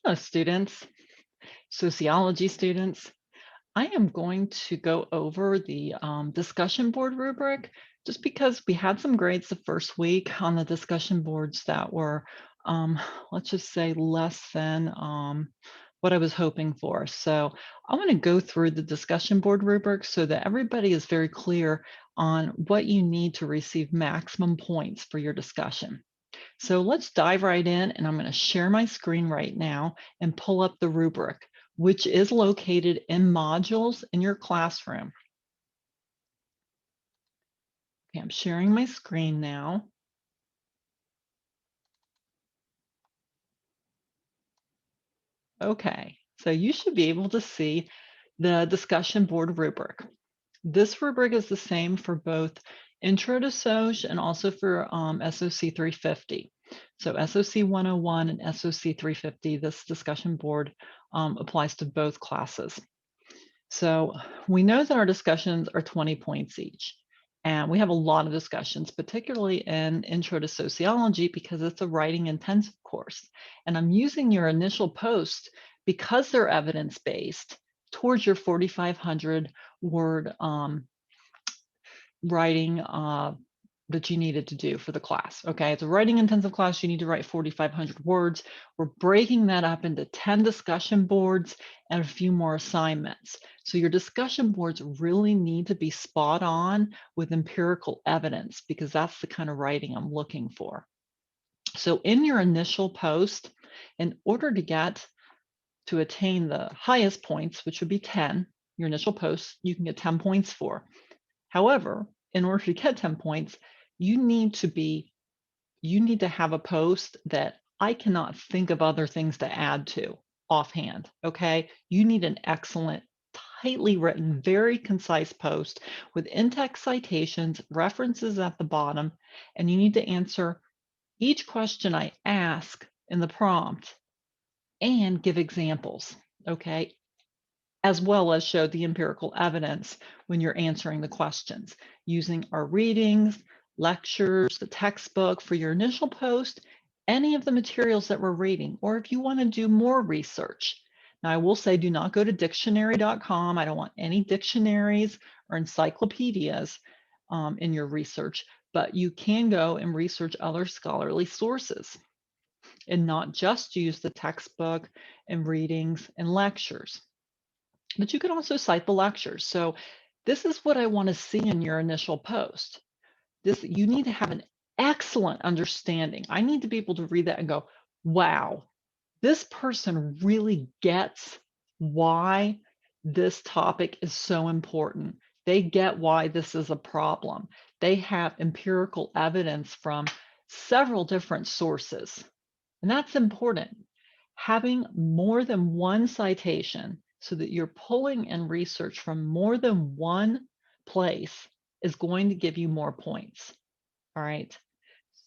Hello, students, sociology students. I am going to go over the discussion board rubric just because we had some grades the first week on the discussion boards that were, let's just say, less than what I was hoping for. So I want to go through the discussion board rubric so that everybody is very clear on what you need to receive maximum points for your discussion. So let's dive right in, and I'm going to share my screen right now and pull up the rubric, which is located in modules in your classroom. Okay, I'm sharing my screen now. Okay, so you should be able to see the discussion board rubric. This rubric is the same for both Intro to Soc and also for SOC 350. So SOC 101 and SOC 350, this discussion board applies to both classes. So we know that our discussions are 20 points each. And we have a lot of discussions, particularly in Intro to Sociology, because it's a writing intensive course. And I'm using your initial post because they're evidence-based towards your 4,500 word writing that you needed to do for the class. Okay, it's a writing intensive class. You need to write 4,500 words. We're breaking that up into 10 discussion boards and a few more assignments. So your discussion boards really need to be spot on with empirical evidence because that's the kind of writing I'm looking for. So in your initial post, in order to attain the highest points, which would be 10, your initial post, you can get 10 points for. However, in order to get 10 points, you need to have a post that I cannot think of other things to add to offhand, okay? You need an excellent, tightly written, very concise post with in-text citations, references at the bottom, and you need to answer each question I ask in the prompt and give examples, okay? As well as show the empirical evidence when you're answering the questions using our readings, lectures, the textbook for your initial post, any of the materials that we're reading, or if you want to do more research. Now, I will say do not go to dictionary.com. I don't want any dictionaries or encyclopedias in your research, but you can go and research other scholarly sources and not just use the textbook and readings and lectures. But you can also cite the lectures. So this is what I want to see in your initial post. You need to have an excellent understanding. I need to be able to read that and go, wow, this person really gets why this topic is so important. They get why this is a problem. They have empirical evidence from several different sources. And that's important. Having more than one citation so that you're pulling and research from more than one place is going to give you more points. All right.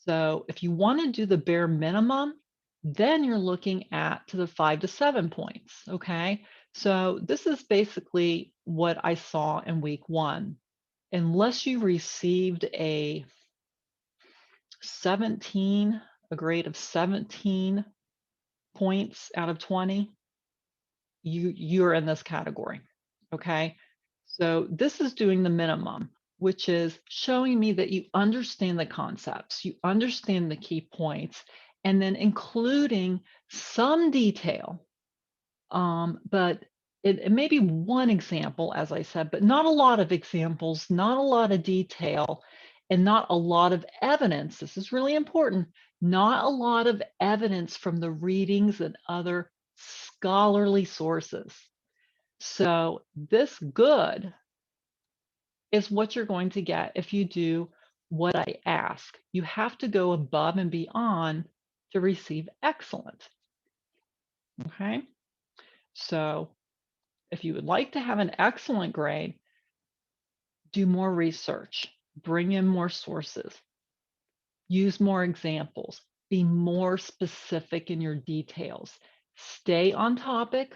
So if you want to do the bare minimum, then you're looking at to the 5 to 7 points. Okay. So this is basically what I saw in week 1. Unless you received a grade of 17 points out of 20, you're in this category. Okay. So this is doing the minimum, which is showing me that you understand the concepts, you understand the key points, and then including some detail. But it may be one example, as I said, but not a lot of examples, not a lot of detail, and not a lot of evidence. This is really important. Not a lot of evidence from the readings and other scholarly sources. So this good is what you're going to get if you do what I ask. You have to go above and beyond to receive excellent. Okay. So if you would like to have an excellent grade, do more research, bring in more sources, use more examples, be more specific in your details, stay on topic,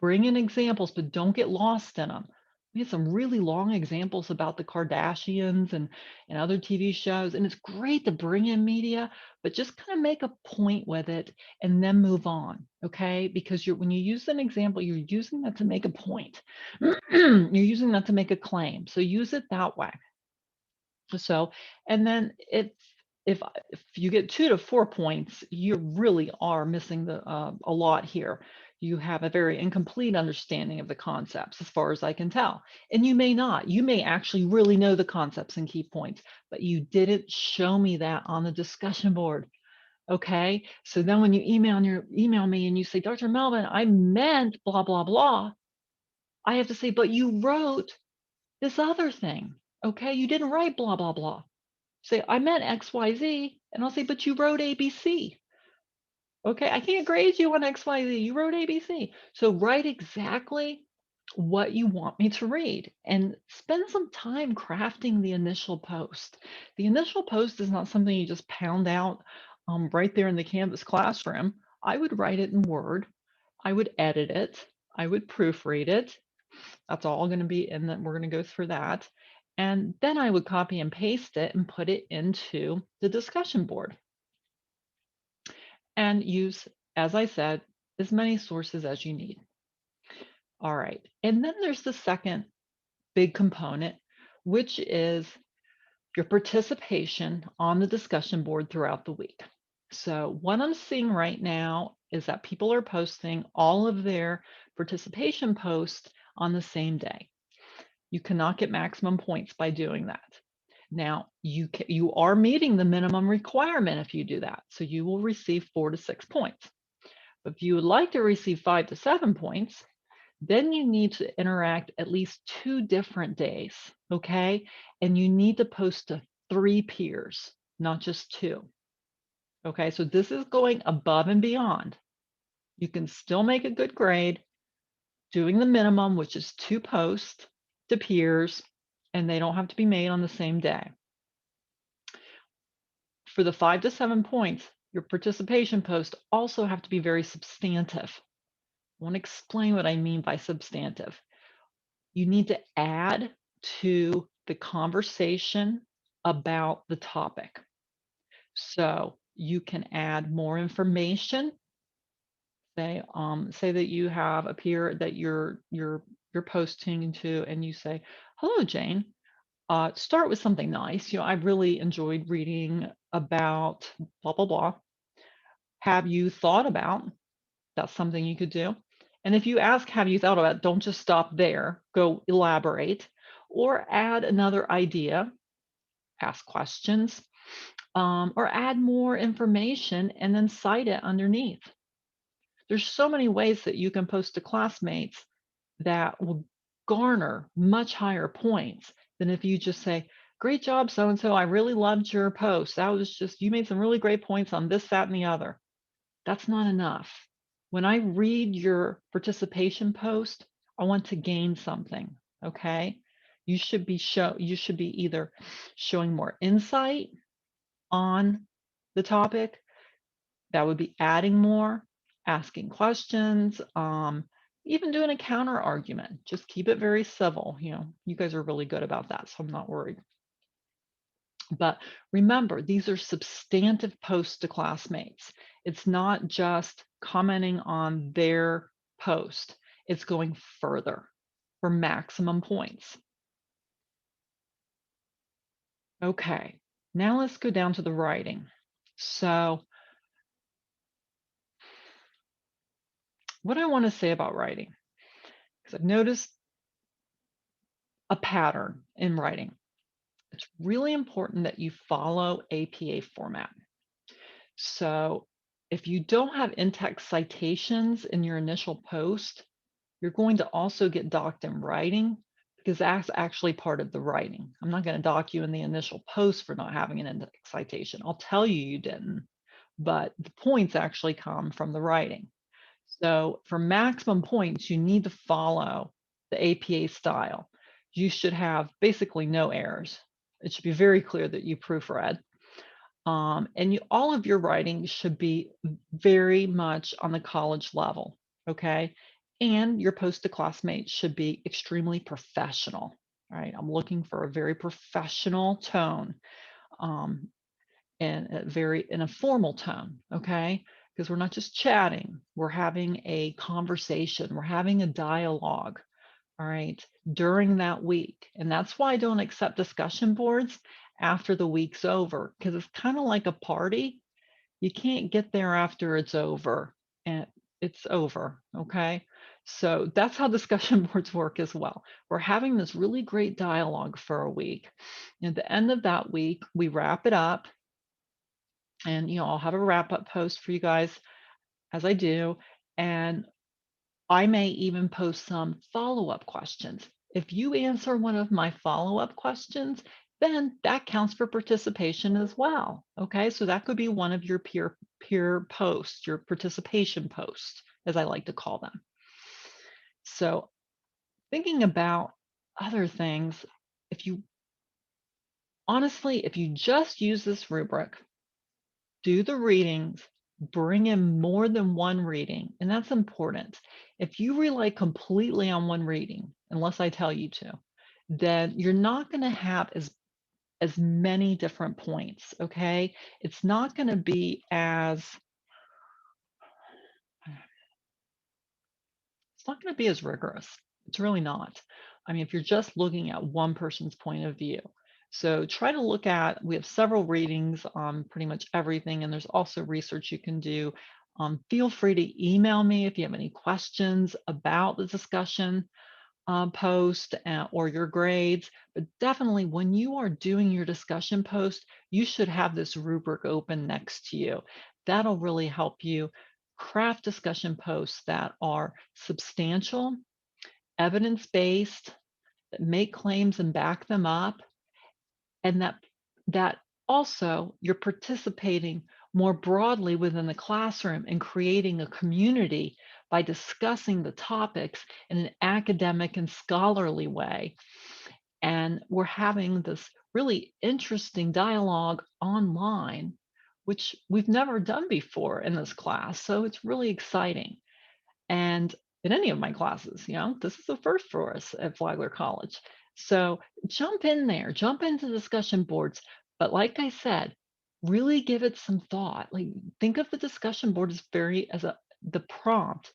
bring in examples, but don't get lost in them. We had some really long examples about the Kardashians and other TV shows, and it's great to bring in media, but just kind of make a point with it and then move on, okay? Because when you use an example, you're using that to make a point. You're using that to make a claim. So use it that way. So, and then if you get 2 to 4 points, you really are missing a lot here. You have a very incomplete understanding of the concepts, as far as I can tell. And you may not. You may actually really know the concepts and key points, but you didn't show me that on the discussion board. Okay. So then when you email me and you say, Dr. Melvin, I meant blah, blah, blah, I have to say, but you wrote this other thing. Okay. You didn't write blah, blah, blah. Say, I meant XYZ. And I'll say, but you wrote ABC. Okay, I can't grade you on XYZ. You wrote ABC. So write exactly what you want me to read and spend some time crafting the initial post. The initial post is not something you just pound out right there in the Canvas classroom. I would write it in Word. I would edit it. I would proofread it. That's all going to be in that. We're going to go through that. And then I would copy and paste it and put it into the discussion board and use, as I said, as many sources as you need. All right. And then there's the second big component, which is your participation on the discussion board throughout the week. So what I'm seeing right now is that people are posting all of their participation posts on the same day. You cannot get maximum points by doing that. Now, you are meeting the minimum requirement if you do that. So you will receive 4 to 6 points. But if you would like to receive 5 to 7 points, then you need to interact at least 2 different days, okay? And you need to post to 3 peers, not just 2. Okay, so this is going above and beyond. You can still make a good grade doing the minimum, which is 2 posts to peers, and they don't have to be made on the same day. For the 5 to 7 points, your participation posts also have to be very substantive. I want to explain what I mean by substantive. You need to add to the conversation about the topic. So you can add more information. Say that you have a peer that you're posting to, and you say, "Hello, Jane. Start with something nice. I really enjoyed reading about blah blah blah. Have you thought about?" That's something you could do. And if you ask, have you thought about, don't just stop there, go elaborate or add another idea, ask questions, or add more information and then cite it underneath. There's so many ways that you can post to classmates that will garner much higher points than if you just say, great job, so and so. I really loved your post. That was just, you made some really great points on this, that, and the other. That's not enough. When I read your participation post, I want to gain something, okay? You should be either showing more insight on the topic, that would be adding more, asking questions, even doing a counter argument. Just keep it very civil. You guys are really good about that, so I'm not worried. But remember, these are substantive posts to classmates. It's not just commenting on their post. It's going further for maximum points. Okay, now let's go down to the writing. So what I want to say about writing, because I've noticed a pattern in writing. It's really important that you follow APA format. So if you don't have in-text citations in your initial post, you're going to also get docked in writing because that's actually part of the writing. I'm not going to dock you in the initial post for not having an index citation. I'll tell you you didn't, but the points actually come from the writing. So for maximum points, you need to follow the APA style. You should have basically no errors. It should be very clear that you proofread. And all of your writing should be very much on the college level, okay? And your post to classmates should be extremely professional. All right. I'm looking for a very professional tone. Um, and in a formal tone, okay? Because we're not just chatting, we're having a conversation, we're having a dialogue, all right, during that week. And that's why I don't accept discussion boards after the week's over, because it's kind of like a party. You can't get there after it's over, and it's over, okay? So that's how discussion boards work as well. We're having this really great dialogue for a week. At the end of that week, we wrap it up, and I'll have a wrap up post for you guys as I do, and I may even post some follow up questions. If you answer one of my follow up questions, then that counts for participation as well. Okay, so that could be one of your peer posts, your participation posts, as I like to call them. So thinking about other things, if you honestly, if you just use this rubric, do the readings, bring in more than one reading, and that's important. If you rely completely on one reading, unless I tell you to, then you're not going to have as many different points, okay? It's not going to be as it's not going to be as rigorous. It's really not. I mean, if you're just looking at one person's point of view. So try to look at, we have several readings on pretty much everything, and there's also research you can do. Feel free to email me if you have any questions about the discussion post or your grades. But definitely, when you are doing your discussion post, you should have this rubric open next to you. That'll really help you craft discussion posts that are substantial, evidence based, that make claims and back them up, and that also you're participating more broadly within the classroom and creating a community by discussing the topics in an academic and scholarly way. And we're having this really interesting dialogue online, which we've never done before in this class. So it's really exciting. And in any of my classes, this is the first for us at Flagler College. So jump in there, jump into discussion boards. But like I said, really give it some thought. Like, think of the discussion board as the prompt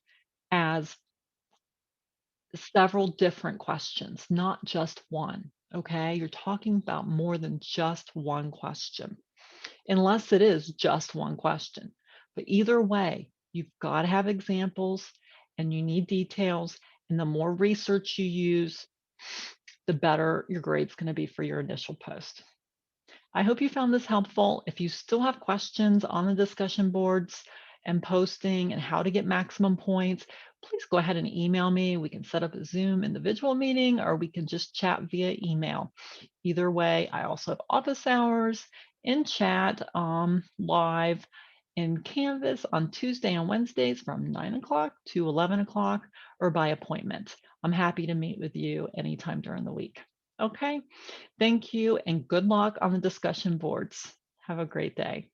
as several different questions, not just one. Okay. You're talking about more than just one question, unless it is just one question. But either way, you've got to have examples and you need details. And the more research you use, the better your grade's going to be for your initial post. I hope you found this helpful. If you still have questions on the discussion boards and posting and how to get maximum points, please go ahead and email me. We can set up a Zoom individual meeting, or we can just chat via email. Either way, I also have office hours in chat live in Canvas on Tuesday and Wednesdays from 9 o'clock to 11 o'clock, or by appointment. I'm happy to meet with you anytime during the week. Okay. Thank you and good luck on the discussion boards. Have a great day.